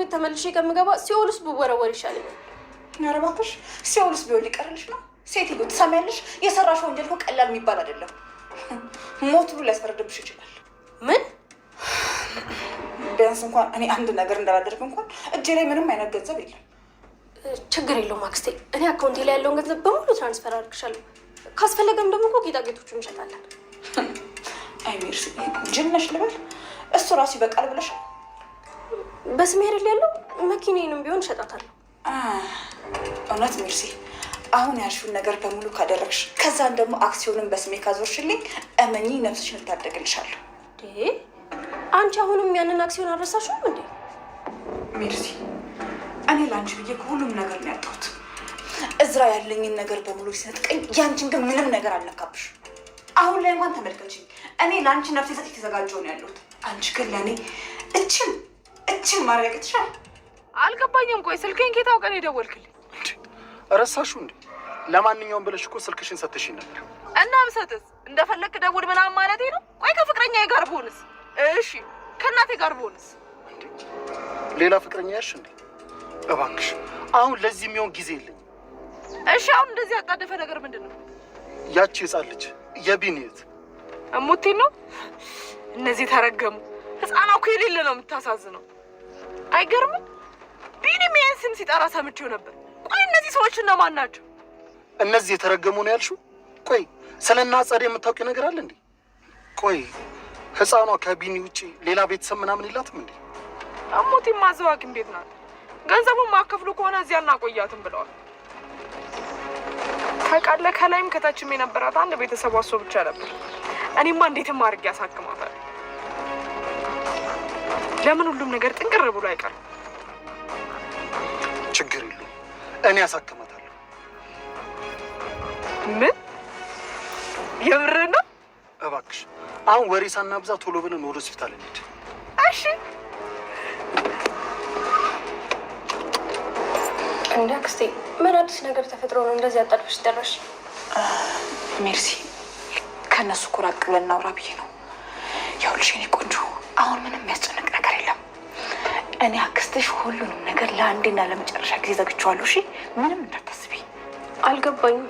ቤት ተመልሼ ከምገባ ሲኦልስ ብወረወር ይሻለኛል። ኧረ እባክሽ ሲኦልስ ቢሆን ሊቀርልሽ ነው? ሴትዮ ትሰሚያለሽ? የሰራሽ ወንጀል እኮ ቀላል የሚባል አይደለም። ሞት ብሎ ሊያስፈርድብሽ ይችላል። ምን? ቢያንስ እንኳን እኔ አንድ ነገር እንዳላደርግ እንኳን እጄ ላይ ምንም አይነት ገንዘብ የለም። ችግር የለውም አክስቴ፣ እኔ አካውንቴ ላይ ያለውን ገንዘብ በሙሉ ትራንስፈር አድርግሻለሁ። ካስፈለገም ደግሞ እኮ ጌጣጌጦቹን እንሸጣለን። አይ ሜርሲ ጅል ነሽ ልበል? እሱ ራሱ ይበቃል ብለሽ በስሜ አይደል ያለው? መኪናዬንም ቢሆን እሸጣታለሁ። እውነት ሜርሲ፣ አሁን ያልሽውን ነገር በሙሉ ካደረግሽ ከዛን ደግሞ አክሲዮንን በስሜ ካዞርሽልኝ እመኚ ነፍስሽን እታደግልሻለሁ። አንቺ አሁንም ያንን አክሲዮን አልረሳሽም እንዴ? ሜርሲ፣ እኔ ለአንቺ ብዬ ከሁሉም ነገር ነው ያጣሁት። እዝራ ያለኝን ነገር በሙሉ ሲሰጥቀኝ ያንቺን ግን ምንም ነገር አልነካብሽ። አሁን ላይ እንኳን ተመልከችኝ፣ እኔ ለአንቺ ነፍሴ ሰጥ የተዘጋጀው ነው ያለሁት። አንቺ ግን ለእኔ እችን ማድረግ ትሻል። አልገባኝም። ቆይ ስልኬን ጌታው ቀን የደወልክልኝ ረሳሹ እንዴ? ለማንኛውም ብለሽ እኮ ስልክሽን ሰጥሽኝ ነበር እና ብሰጥስ እንደፈለክ ደውል ምናምን ማለቴ ነው? ቆይ ከፍቅረኛዬ ጋር ብሆንስ? እሺ ከእናቴ ጋር ብሆንስ? ሌላ ፍቅረኛ ያሽ እንዴ? እባክሽ አሁን ለዚህ የሚሆን ጊዜ የለኝም። እሺ አሁን እንደዚህ ያጣደፈ ነገር ምንድን ነው? ያቺ ህፃን ልጅ የቢኒት እሙቴ ነው። እነዚህ ተረገሙ ህፃኗ እኮ የሌለ ነው የምታሳዝነው። አይገርምም? ቢኒም ይሄን ስም ሲጠራ ሰምቼው ነበር። ቆይ እነዚህ ሰዎች እነማን ናቸው? እነዚህ የተረገሙ ነው ያልሽው? ቆይ ስለና ጸደ የምታውቂው ነገር አለ እንዴ? ቆይ ህፃኗ ከቢኒ ውጪ ሌላ ቤተሰብ ምናምን የላትም እንዴ? እሙቴ ማዘዋቂም ቤት ናት። ገንዘቡን ማከፍሉ ከሆነ እዚያ እናቆያትም ብለዋል። ታውቃለህ፣ ከላይም ከታችም የነበራት አንድ ቤተሰብ እሷ ብቻ ነበር። እኔማ እንዴትም አድርጌ ያሳክማታል። ለምን ሁሉም ነገር ጥንቅር ብሎ አይቀርም? ችግር የለውም፣ እኔ ያሳክማታለሁ። ምን የምር ነው? እባክሽ አሁን ወሬ ሳናብዛ ቶሎ ብለን ወደ ሆስፒታል እንሂድ። እሺ። እንደ አክስቴ ምን አዲስ ነገር ተፈጥሮ ነው እንደዚህ አጣድፈሽ ደረሽ? ሜርሲ ከእነሱ እኮ ራቅ ብለን እናውራ ብዬ ነው። ይኸውልሽ የኔ ቆንጆ አሁን ምንም የሚያስጨንቅ ነገር የለም። እኔ አክስትሽ ሁሉንም ነገር ለአንዴና ለመጨረሻ ጊዜ ዘግቼዋለሁ። እሺ ምንም እንዳታስቢ። አልገባኝም።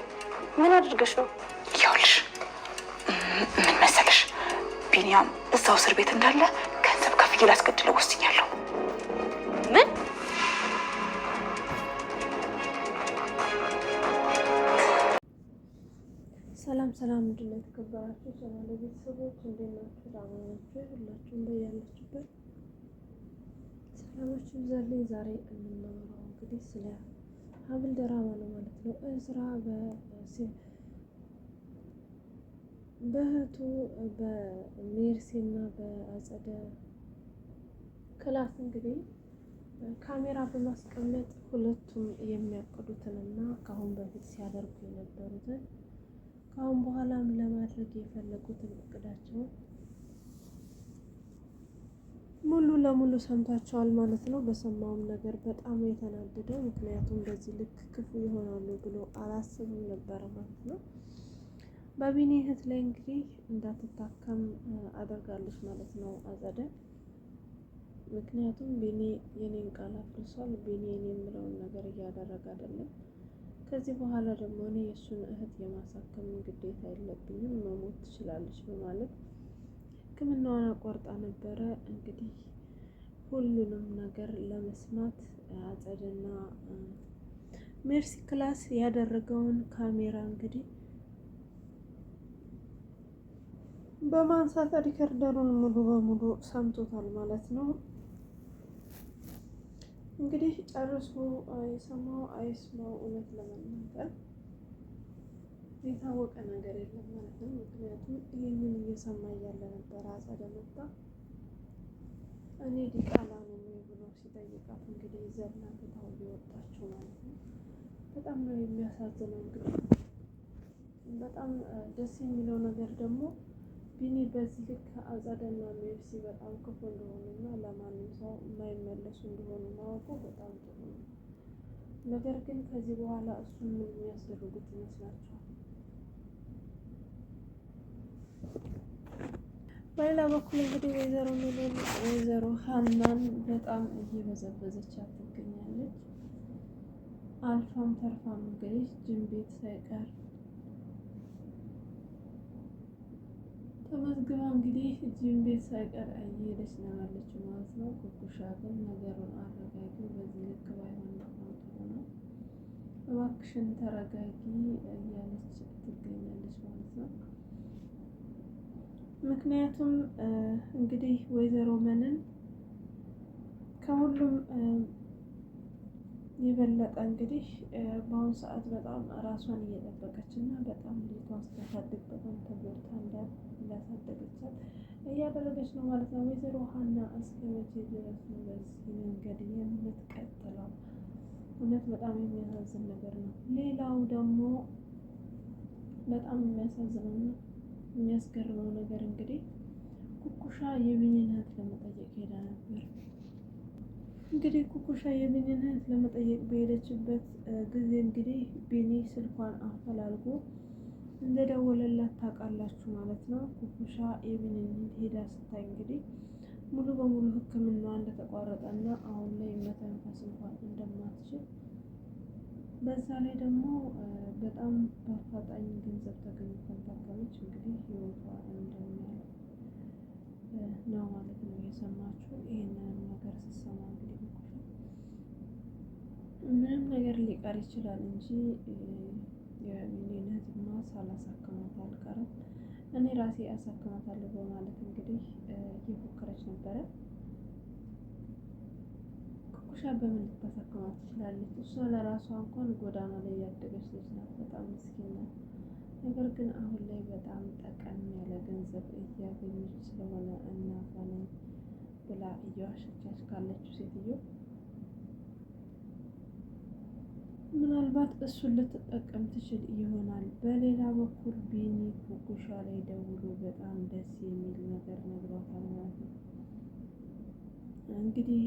ምን አድርገሽ ነው? ይኸውልሽ ምን መሰለሽ፣ ቢኒያም እዛው እስር ቤት እንዳለ ገንዘብ ከፍዬ ላስገድለው ወስኛለሁ። ምን? ሰላም ምንድን ነው የተከበራችሁ ቻናል ቤተሰቦች እንዴት ናችሁ? ደህና ናችሁ? ሁላችሁም በያላችሁበት ሰላማችሁ ይብዛልኝ። ዛሬ የምናወራው እንግዲህ ስለ ሀብል ድራማ ነው ማለት ነው። እዝራ በእህቱ በሜርሲና በአጸደ ክላስ እንግዲህ ካሜራ በማስቀመጥ ሁለቱም የሚያቅዱትንና ከአሁን በፊት ሲያደርጉ የነበሩትን ከአሁን በኋላም ለማድረግ የፈለጉትን እቅዳቸውን ሙሉ ለሙሉ ሰምታቸዋል ማለት ነው። በሰማውም ነገር በጣም የተናደደው ምክንያቱም በዚህ ልክ ክፉ ይሆናሉ ብሎ አላስብም ነበረ ማለት ነው። በቢኒ እህት ላይ እንግዲህ እንዳትታከም አደርጋለች ማለት ነው አጸደ። ምክንያቱም ቢኒ የኔን ቃል አፍርሷል። ቢኒ የኔ የምለውን ነገር እያደረገ አይደለም። ከዚህ በኋላ ደግሞ እኔ የእሱን እህት የማሳከም ግዴታ የለብኝም፣ መሞት ትችላለች በማለት ሕክምናዋን አቋርጣ ነበረ። እንግዲህ ሁሉንም ነገር ለመስማት አጸደና ሜርሲ ክላስ ያደረገውን ካሜራ እንግዲህ በማንሳት ሪከርደሩን ሙሉ በሙሉ ሰምቶታል ማለት ነው። እንግዲህ ጨርሶ የሰማው አይስማው እውነት ለመናገር የታወቀ ነገር የለም ማለት ነው። ምክንያቱም ይህንን እየሰማ እያለ ነበር አጸደ መጣ። እኔ ዲቃላ ነኝ ብሎ ሲጠይቃት እንግዲህ ዘላ ፍታው ሊወጣቸው ማለት ነው። በጣም ነው የሚያሳዝነው። እንግዲህ በጣም ደስ የሚለው ነገር ደግሞ ቢኒ በዚህ ልክ አጸደና ሜርሲ በጣም ክፉ እንደሆኑና ለማንም ሰው የማይመለሱ እንደሆኑ ማወቁ በጣም ጥሩ ነው። ነገር ግን ከዚህ በኋላ እሱን ምን የሚያስደርጉት ይመስላችኋል? በሌላ በኩል እንግዲህ ወይዘሮ ሜሎን ወይዘሮ ሀናን በጣም እየበዘበዘቻት ትገኛለች። አልፋም ተርፋም እንግዲህ ጅም ቤት ሳይቀር ተመዝግባ እንግዲህ ጅም ቤት ሳይቀር እየሄደች ነው ያለችው ማለት ነው። ኩኩሻ ግን ነገሩን አረጋጊ፣ በዚህ ልክ ባይሆን ጥሩ ነው፣ እባክሽን ተረጋጊ እያለች ትገኛለች ማለት ነው። ምክንያቱም እንግዲህ ወይዘሮ መንን ከሁሉም የበለጠ እንግዲህ በአሁኑ ሰዓት በጣም ራሷን እየጠበቀች እና በጣም ልጅቷን ስታሳድግ በጣም ተጎድታ እንዳሳደገቻት እያደረገች ነው ማለት ነው። ወይዘሮ ሀና እስከ መቼ ድረስ ነው በዚህ መንገድ የምትቀጥለው? እውነት በጣም የሚያሳዝን ነገር ነው። ሌላው ደግሞ በጣም የሚያሳዝነው ነው የሚያስገርመው ነገር እንግዲህ ኩኩሻ የቢኒን እህት ለመጠየቅ ሄዳ ነበር። እንግዲህ ኩኩሻ የቢኒን እህት ለመጠየቅ በሄደችበት ጊዜ እንግዲህ ቢኒ ስልኳን አፈላልጎ እንደደወለላት ታውቃላችሁ ማለት ነው። ኩኩሻ የቢኒን እህት ሄዳ ስታይ እንግዲህ ሙሉ በሙሉ ሕክምናዋ እንደተቋረጠና አሁን ላይ መተንፈስ እንኳን እንደማትችል በዛ ላይ ደግሞ በጣም በአፋጣኝ ገንዘብ ተገኝቷል ታከመች እንግዲህ ህይወቷ እንደሚያልፍ ነው ማለት ነው የሰማችሁ። ይሄንን ነገር ስትሰማ እንግዲህ ምንም ነገር ሊቀር ይችላል እንጂ የቢኒን እህትማ ሳላሳክማት አልቀርም፣ እኔ ራሴ አሳክማታለሁ በማለት እንግዲህ እየፎከረች ነበረ። ኩኩሻ በምን ልታሳክማት ትችላለች? እሷ ለራሷ እንኳን ጎዳና ላይ ያደገች ልጅ ናት፣ በጣም ምስኪን ናት። ነገር ግን አሁን ላይ በጣም ጠቀም ያለ ገንዘብ እያገኘች ስለሆነ እናቷ ነኝ ብላ እየዋሸቻች ካለችው ሴትዮ ምናልባት እሱን ልትጠቀም ትችል ይሆናል። በሌላ በኩል ቢኒ ኩኩሻ ላይ ደውሎ በጣም ደስ የሚል ነገር ነግሯታል ማለት ነው። እንግዲህ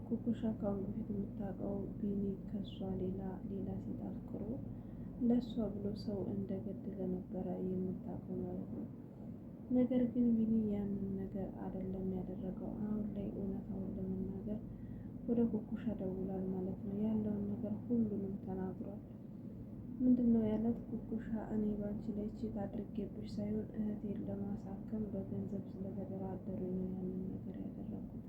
ኩኩሻ ካሁን በፊት የምታውቀው ቢኒ ከሷ ሌላ ሴት አፍቅሮ ለእሷ ብሎ ሰው እንደገደለ ነበረ የምታውቀው ማለት ነው። ነገር ግን ቢኒ ያንን ነገር አይደለም ያደረገው። አሁን ላይ እውነታውን ለመናገር ወደ ኩኩሻ ደውሏል ማለት ነው። ያለውን ነገር ሁሉንም ተናግሯል። ምንድነው ያላት? ኩኩሻ እኔ ባንቺ ላይ ቺት አድርጌብሽ ሳይሆን እህቴን ለማሳከም በገንዘብ ስለተደራደሩ ነው ያንን ነገር ያደረኩት።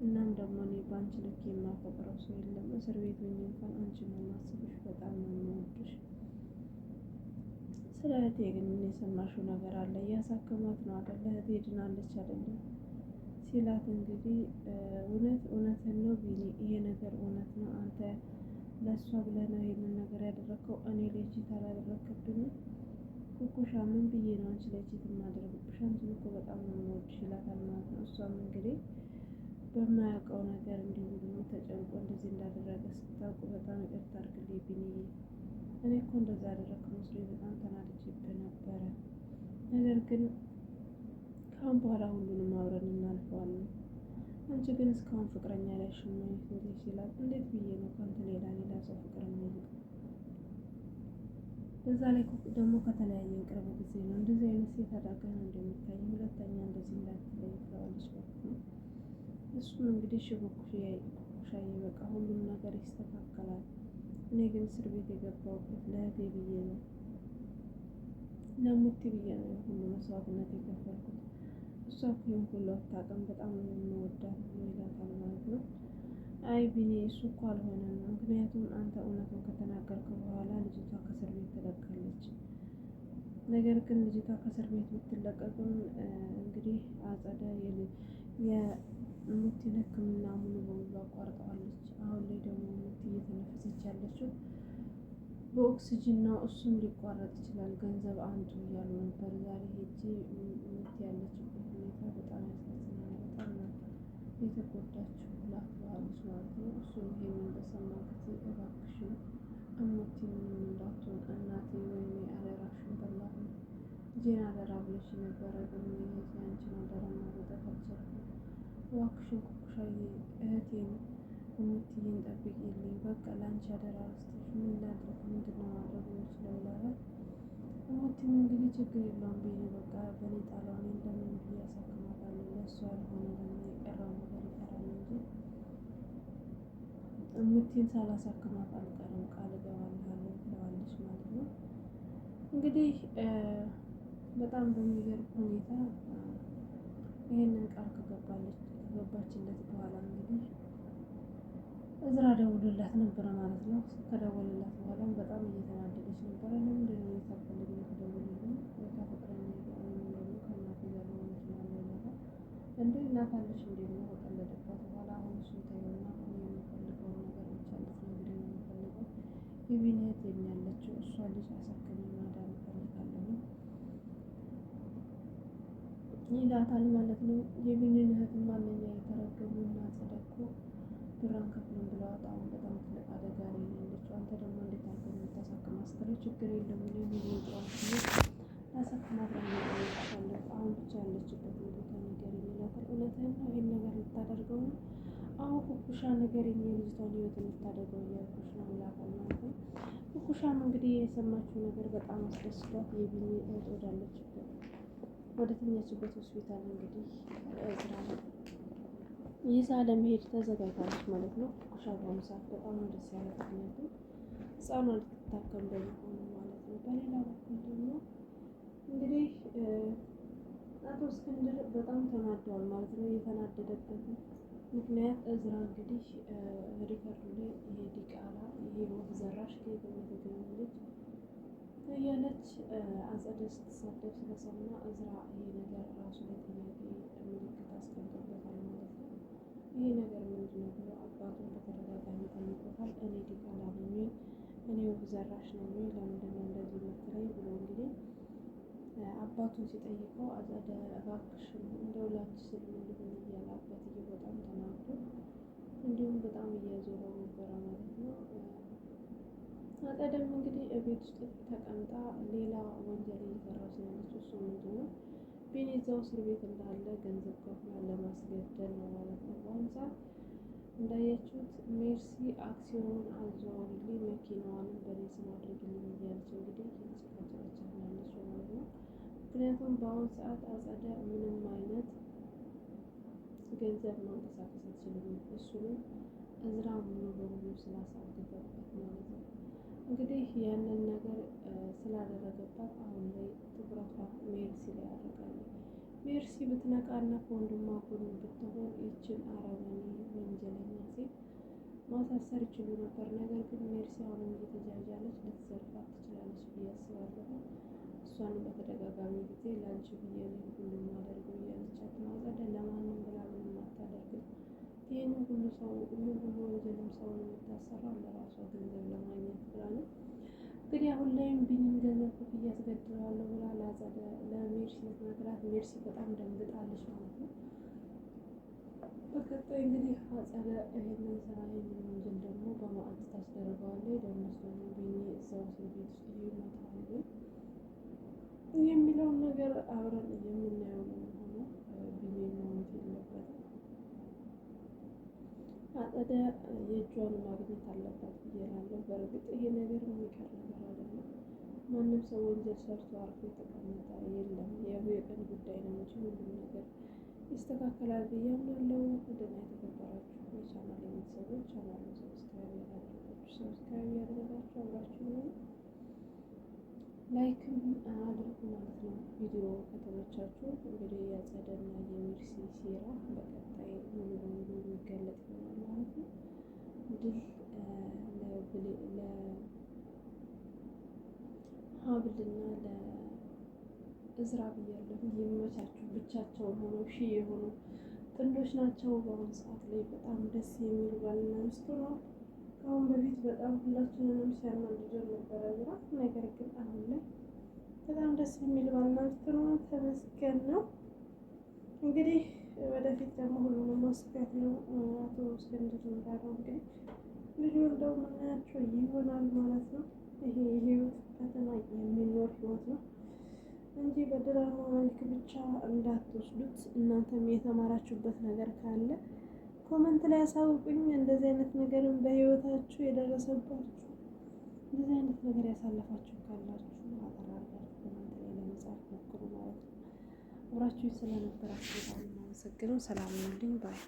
እናም ደግሞ እኔ ባንቺ ልክ የማፈቅረው ሰው የለም። እስር ቤት ሆኜ እንኳን አንቺን ነው የማስብሽ፣ በጣም ነው የምወድሽ። ስለ እህቴ ግን ምን የሰማሽው ነገር አለ? እያሳከሟት ነው አይደለ? እህቴ ድናለች አይደለም ሲላት እንግዲህ እውነትን ነው ቢኒ፣ ይሄ ነገር እውነት ነው። አንተ ለእሷ ብለህ ነው ይሄንን ነገር ያደረግከው፣ እኔ ላይ ቺት አላደረግክብኝም። ኩኩሻ ምን ብዬ ነው አንቺ ላይ ቺት የማደርግብሽ? አንቺን እኮ በጣም ነው የምወድሽ ይላታል ማለት ነው። እሷም እንግዲህ በማያውቀው ነገር እንዲሁ ብሎ ተጨንቆ እንደዚህ እንዳደረገ ስታውቁ በጣም ይቅርታ አድርግልኝ ቢኒ፣ እኔ እኮ እንደዛ ያደረግክ መስሎኝ በጣም ተናድጄብህ ነበረ። ነገር ግን ካሁን በኋላ ሁሉንም አብረን እናልፈዋለን። አንቺ ግን እስካሁን ፍቅረኛ ላይ ሽማኝት እንዴት ይችላል? እንዴት ብዬ ነው ከአንተ ሌላ ሰው ፍቅር የሚይዘው? በዛ ላይ ደግሞ ከተለያየን ቅርብ ጊዜ ነው። እንደዚህ አይነት ሴት አዳጋ ነው እንደሚታይ፣ ሁለተኛ እንደዚህ እንዳትለይ ትለዋለች ማለት ነው። እሱም እንግዲህ ኩኩሻዬ በቃ ሁሉም ነገር ይስተካከላል። እኔ ግን እስር ቤት የገባሁበት ለእህቴ ብዬ ነው፣ ለሙቲ ብዬ ነው ሁሉ መስዋዕትነት የከፈልኩት። እሷ እኮ ይሄን ሁሉ አታውቅም፣ በጣም ነው የምወዳት ይላታል ማለት ነው። አይ ቢኒ እሱ እኮ አልሆነም፣ ምክንያቱም አንተ እውነቱን ከተናገርክ በኋላ ልጅቷ ከእስር ቤት ትለቃለች። ነገር ግን ልጅቷ ከእስር ቤት ብትለቀቅም እንግዲህ አጸደ የሙቲን ሕክምና ሙሉ በሙሉ አቋርጠዋለች። አሁን ላይ ደግሞ ሙቲ እየተነፈሰች ያለችው በኦክሲጅን ነው፣ እሱም ሊቋረጥ ይችላል። ገንዘብ አንዱ እያሉ ነበር። ዛሬ ሄጄ ሙቲ ያለችበት ሁኔታ በጣም ያሳዝናል፣ በጣም ነው የተጎዳችው ብላችኋለች ማለት ነው። እሱም ይሄንን በሰማ ጊዜ እባክሽን እሙቲ ምንም እንዳትሆን እናቴ፣ ወይኔ አደራሽን በላሁ፣ ልጄን አደራ ብለሽ ነበረ፣ ግን ያንቺን አደራ ማወጣት አልቻልኩም። እባክሽን ኩኩሻዬ እህቴን እሙቲዬን ጠብቂልኝ፣ በቃ ለአንቺ አደራ ስትሽ ምን ላድርግ፣ ምንድን ነው ማድረግ የምችለው ይላል። እሙቲም እንግዲህ ችግር የለውም ብዬ በቃ በእኔ ጣላውን እንደምን ብዬ አሳክማታለሁ። ለእሱ ያልሆነ ደግሞ የቀረው ነገር ይቀራል እንጂ እሙቲን ሳላሳክማት አልቀርም፣ ቃል እገባልሃለሁ ትለዋለች ማለት ነው። እንግዲህ በጣም በሚገርም ሁኔታ ይህንን ቃል ከገባችለት በኋላ እንግዲህ እዝራ ደውሎላት ነበረ ማለት ነው። ከደወለላት በኋላም በጣም እየተናደደች ነበረ። ለምንድን ነው የታፈልግ የተደወልልኝ ከፍቅረኛ ጋር ወይም ደግሞ ከእናቴ ጋር ሆነ ይችላል ይላታል። እንደ እናት አለች እንዴ ነው ከቀለደባት በኋላ አሁን እሱ ታየውና የምፈልገውን ነገር ብቻ እንድትነግሪኝ ነው የምፈልገው። የቢኒየት የሚያለችው እሷ ልጅ አሳክሚ ማዳን እፈልጋለሁ ይላታል ማለት ነው። የቢኒን እህትም አለኛ የተረገሙ እና ጸደቁ ብራን ከፍለን ብለዋት አሁን በጣም ትልቅ አደጋ ላይ ነው ያለችው። አንተ ደግሞ እንዴት አድርገህ የምታሳክማት ስትለው ችግር የለም እኔ የሚወጣዋት ላሳክማት ነው አሁን ብቻ ያለችበት ቦታ ንገሪኝ ይላታል። እውነትህን ነው ይህን ነገር ልታደርገው ነው? አሁን ኩኩሻ ንገሪኝ የልጅቷን ህይወት የምታደርገው እያልኩሽ ነው ይላታል ማለት ነው። ኩኩሻም እንግዲህ የሰማችው ነገር በጣም አስደስቷት የቢኒ እህት ወዳለችበት ወደ ተኛችበት ሆስፒታል እንግዲህ እዝራ ይዛ ለመሄድ ተዘጋጅታለች ማለት ነው። ኩኩሻ በአሁኑ ሰዓት በጣም ነው ደስ ያላት፣ ምክንያቱም ህፃኗ ልትታከም በመሆኑ ማለት ነው። በሌላ በኩል ደግሞ እንግዲህ አቶ እስክንድር በጣም ተናደዋል ማለት ነው። የተናደደበት ምክንያት እዝራ እንግዲህ ሪከርዱ ላይ ይሄ ዲቃላ ይሄ ወፍ ዘራሽ ከየት የተገኘ ልጅ እያለች አጸደ ስትሳደብ ስለሰማ እዝራ ይሄ ነገር ራሱ ላይ ጥያቄ ምልክት አስቀምጦበታል ማለት ነው። ይሄ ነገር ምንድን ነው ብሎ አባቱን በተደጋጋሚ ጠይቆታል። እኔ ዲቃላ ነኝ፣ እኔ ወፍ ዘራሽ ነኝ፣ ለምንድን ነው እንደዚህ የምትለኝ ብሎ እንግዲህ አባቱን ሲጠይቀው አጸደ እባክሽን እንደው ላንቺ ስል ምን ሊሆን እያለ አባትዬው በጣም ተናዶ እንዲሁም በጣም እያዞረው ነበረ ማለት ነው። አጸደም እንግዲህ ቤት ውስጥ ተቀምጣ ሌላ ወንጀል እየሰራች ነው ያለችው። እሱ ምንድን ነው ቢኒ እዛው እስር ቤት እንዳለ ገንዘብ ከፍላ ለማስገደል ነው ማለት ነው። በአሁኑ ሰዓት እንዳያችሁት ሜርሲ አክሲዮኑን አዘዋውሪልኝ፣ መኪናዋንም በኔ ስም አድርግልኝ እያለች እንግዲህ እየተጨቃጨቀች ያለች ማለት ነው። ምክንያቱም በአሁኑ ሰዓት አጸደ ምንም አይነት ገንዘብ ማንቀሳቀስ አትችልም። እሱንም እዝራ ሙሉ በሙሉ ስላሳገተበት ማለት ነው። እንግዲህ ያንን ነገር ስላደረገባት አሁን ላይ ትኩረቷ ሜርሲ ላይ አድርጋለች። ሜርሲ ብትነቃና ከወንድሟ ጎን ብትሆን ይችን አረመኔ ወንጀለኛ ሴት ማሳሰር ይችሉ ነበር። ነገር ግን ሜርሲ አሁንም እየተጃጃለች ልትዘርፋት ትችላለች ብዬ አስባለሁ። እሷንም በተደጋጋሚ ጊዜ ለአንቺ ብዬ ነው ሁሉም ማደርገው እያለቻት ነው። አጸደ ለማንም ብላ ምንም አታደርግም። ይህንን ሁሉ ሰው ሁሉ ወንጀልም ሰውን የምታሰራው ለራሷ ገንዘብ ለማግኘት ብላ ነው። እንግዲህ አሁን ላይም ቢኒን ገንዘብ ክፍያ አስገድለዋለሁ ብላ ለአጸደ ለሜርሲ ስትነግራት ሜርሲ በጣም ደንግጣለች ማለት ነው። በቀጣይ እንግዲህ አጸደ ይህንን ስራ ይህንን ወንጀል ደግሞ በማዕድ ታስደርገዋለች። ደግሞ ደግሞ ቢኒ እዛው እስር ቤት ውስጥ ይሞታል የሚለውን ነገር አብረን የምናየው ነው የሚሆነው። ቢኒ መሞት የለበትም። አጸደ የእጇን ማግኘት አለባት ብዬ እላለሁ። በእርግጥ ይሄ ነገር የሚቀር ነገር አይደለም። ማንም ሰው ወንጀል ሰርቶ አርፎ የተቀመጠ የለም። የቀን ጉዳይ ነው እንጂ ሁሉም ነገር ይስተካከላል ብዬ አምናለሁ። ውድና የተከበራችሁ የቻናል ቤተሰቦች ቻናሉ ሰብስክራይብ ያደረጋችሁ አብራችሁ ነው ላይክም አድርጉ ማለት ነው። ቪዲዮ ከተመቻችሁ እንግዲህ የአጸደና የሜርሲ ሴራ በቀጣይ ሙሉ በሙሉ የሚገለጥ ይሆናል ማለት ነው። ድል ለሀብልና ለእዝራ ብያለሁ። የሚመቻችሁ ብቻቸውን ሆነው የሆኑ ጥንዶች ናቸው። በአሁኑ ሰዓት ላይ በጣም ደስ የሚሉ ባልና ሚስት ነው። ከአሁን በፊት በጣም ሁላችንንም ሲያናድደን ነበረ እዝራ። ነገር ግን አሁን ላይ በጣም ደስ የሚል ባልና ሚስት ነው። ተመስገን ነው። እንግዲህ ወደፊት ደግሞ ሁሉንም ማስተካከል ነው። አቶ እስክንድር እንዳለው እንግዲህ ልጅ ወልደው ምናያቸው ይሆናል ማለት ነው። ይሄ የህይወት ፈተና የሚኖር ህይወት ነው እንጂ በድራማ መልክ ብቻ እንዳትወስዱት። እናንተም የተማራችሁበት ነገር ካለ ኮመንት ላይ ያሳውቁኝ። እንደዚህ አይነት ነገርም በህይወታችሁ የደረሰባችሁ እንደዚህ አይነት ነገር ያሳለፋችሁ ካላችሁ አጠራርጋችሁ አብራችሁኝ ስለነበራችሁ በጣም የማመሰግነው። ሰላም ሁኑልኝ ባይ